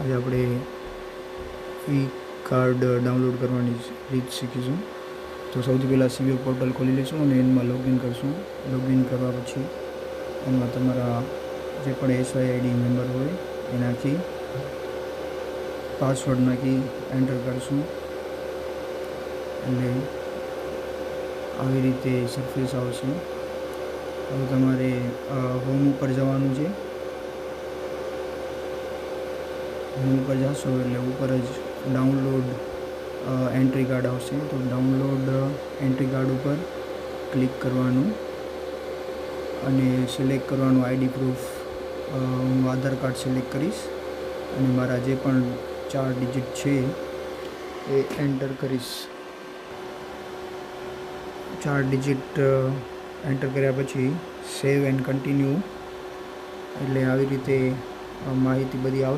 આજે આપણે ઈ card download કરવાની રીત શીખીશું. તો સૌથી પહેલાં સીવીઓ પોર્ટલ ખોલી લઈશું અને એમાં લોગિન કરશું. લોગિન કરવા પછી એમાં તમારા જે પણ SYID નંબર હોય એ નાખી પાસવર્ડ નાખી એન્ટર કરશું. એટલે આવી રીતે સરફેસ આવશે. હવે તમારે હોમ ઉપર જવાનું છે. હોમ ઉપર જશો એટલે ઉપર જ ડાઉનલોડ એન્ટ્રી કાર્ડ આવશે. તો ડાઉનલોડ એન્ટ્રી કાર્ડ ઉપર ક્લિક કરવાનું અને સિલેક્ટ કરવાનું આઈડી પ્રૂફ. હું આધાર કાર્ડ સિલેક્ટ કરીશ અને મારા જે પણ 4 ડિજિટ છે એ એન્ટર કરીશ. 4 ડિજિટ એન્ટર કર્યા પછી સેવ એન્ડ કન્ટિન્યુ એટલે આવી રીતે માહિતી બધી આવશે.